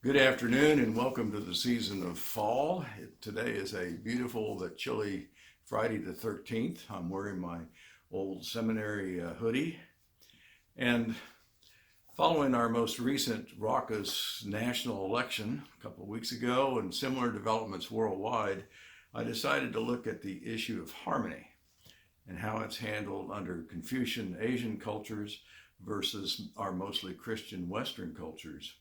Good afternoon and welcome to the season of fall. Today is a beautiful but chilly Friday the 13th. I'm wearing my old seminary hoodie. And following our most recent raucous national election a couple of weeks ago and similar developments worldwide, I decided to look at the issue of harmony and how it's handled under Confucian Asian cultures versus our mostly Christian Western cultures.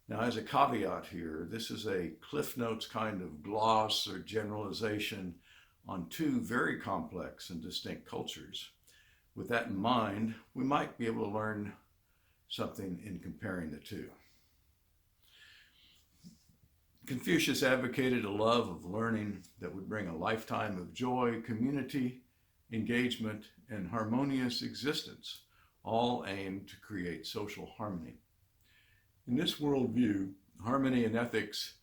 Now, as a caveat here, this is a Cliff Notes kind of gloss or generalization on two very complex and distinct cultures. With that in mind, we might be able to learn something in comparing the two. Confucius advocated a love of learning that would bring a lifetime of joy, community, engagement, and harmonious existence, all aimed to create social harmony. In this worldview, harmony and ethics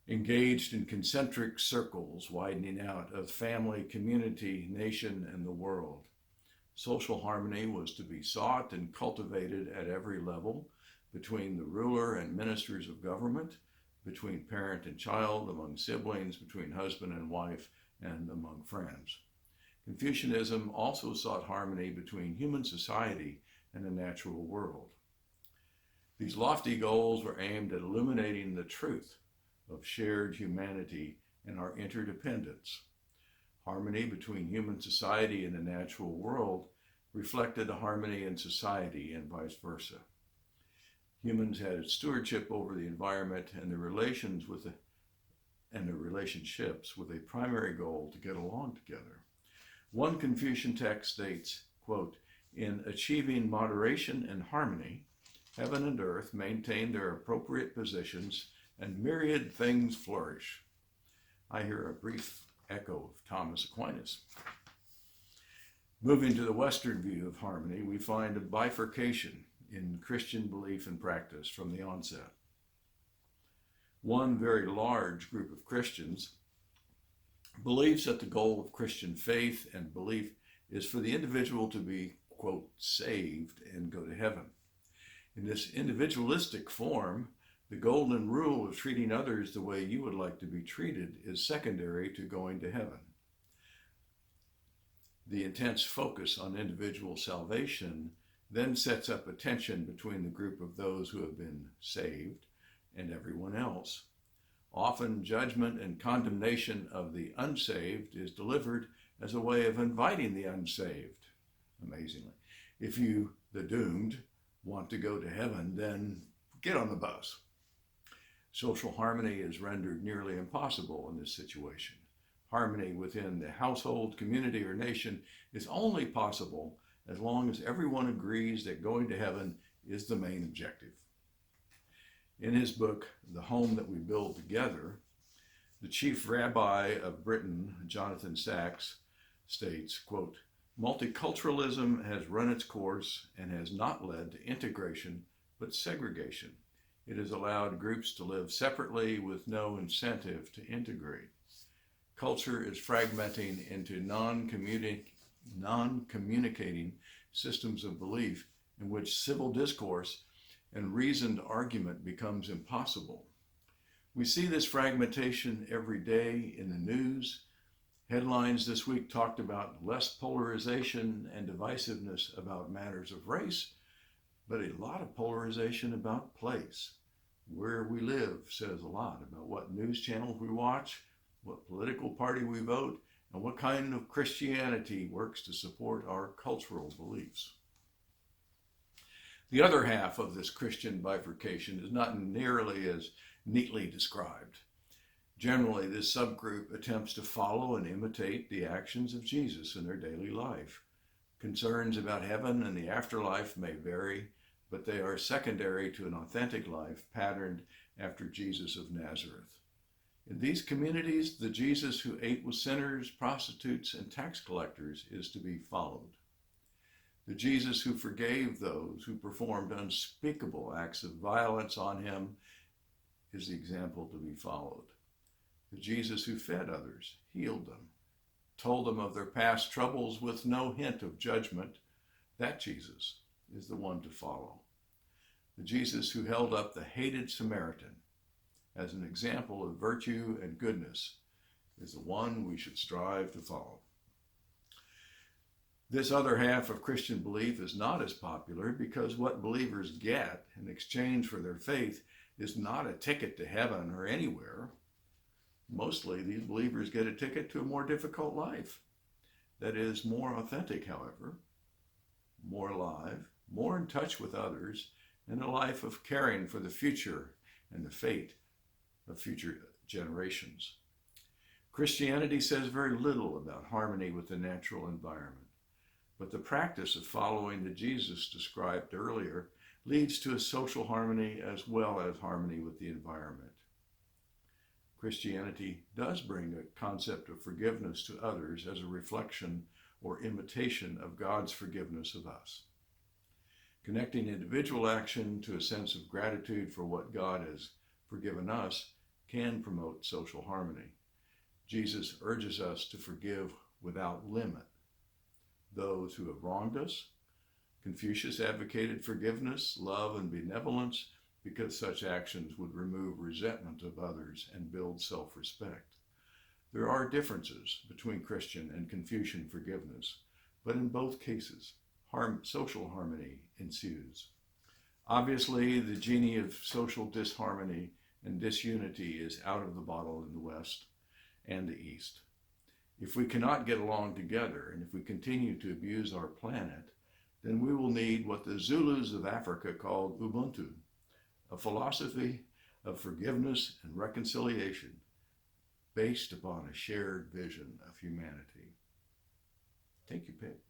engaged in concentric circles widening out of family, community, nation, and the world. Social harmony was to be sought and cultivated at every level, between the ruler and ministers of government, between parent and child, among siblings, between husband and wife, and among friends. Confucianism also sought harmony between human society and the natural world. These lofty goals were aimed at illuminating the truth of shared humanity and our interdependence. Harmony between human society and the natural world reflected a harmony in society and vice versa. Humans had stewardship over the environment and their relationships with a primary goal to get along together. One Confucian text states, quote, "In achieving moderation and harmony, heaven and earth maintain their appropriate positions, and myriad things flourish." I hear a brief echo of Thomas Aquinas. Moving to the Western view of harmony, we find a bifurcation in Christian belief and practice from the onset. One very large group of Christians believes that the goal of Christian faith and belief is for the individual to be, quote, saved and go to heaven. In this individualistic form, the golden rule of treating others the way you would like to be treated is secondary to going to heaven. The intense focus on individual salvation then sets up a tension between the group of those who have been saved and everyone else. Often, judgment and condemnation of the unsaved is delivered as a way of inviting the unsaved, amazingly. If you, the doomed, want to go to heaven, then get on the bus. Social harmony is rendered nearly impossible in this situation. Harmony within the household, community, or nation is only possible as long as everyone agrees that going to heaven is the main objective. In his book, The Home That We Build Together, the chief rabbi of Britain, Jonathan Sacks, states, quote, "Multiculturalism has run its course and has not led to integration, but segregation. It has allowed groups to live separately with no incentive to integrate. Culture is fragmenting into non-communicating systems of belief in which civil discourse and reasoned argument becomes impossible. We see this fragmentation every day in the news. Headlines this week talked about less polarization and divisiveness about matters of race, but a lot of polarization about place. Where we live says a lot about what news channels we watch, what political party we vote, and what kind of Christianity works to support our cultural beliefs." The other half of this Christian bifurcation is not nearly as neatly described. Generally, this subgroup attempts to follow and imitate the actions of Jesus in their daily life. Concerns about heaven and the afterlife may vary, but they are secondary to an authentic life patterned after Jesus of Nazareth. In these communities, the Jesus who ate with sinners, prostitutes, and tax collectors is to be followed. The Jesus who forgave those who performed unspeakable acts of violence on him is the example to be followed. The Jesus who fed others, healed them, told them of their past troubles with no hint of judgment, that Jesus is the one to follow. The Jesus who held up the hated Samaritan as an example of virtue and goodness is the one we should strive to follow. This other half of Christian belief is not as popular because what believers get in exchange for their faith is not a ticket to heaven or anywhere. Mostly, these believers get a ticket to a more difficult life that is more authentic, however, more alive, more in touch with others, and a life of caring for the future and the fate of future generations. Christianity says very little about harmony with the natural environment, but the practice of following the Jesus described earlier leads to a social harmony as well as harmony with the environment. Christianity does bring a concept of forgiveness to others as a reflection or imitation of God's forgiveness of us. Connecting individual action to a sense of gratitude for what God has forgiven us can promote social harmony. Jesus urges us to forgive without limit those who have wronged us. Confucius advocated forgiveness, love, and benevolence because such actions would remove resentment of others and build self-respect. There are differences between Christian and Confucian forgiveness, but in both cases, social harmony ensues. Obviously, the genie of social disharmony and disunity is out of the bottle in the West and the East. If we cannot get along together, and if we continue to abuse our planet, then we will need what the Zulus of Africa called Ubuntu, a philosophy of forgiveness and reconciliation based upon a shared vision of humanity. Thank you, Pip.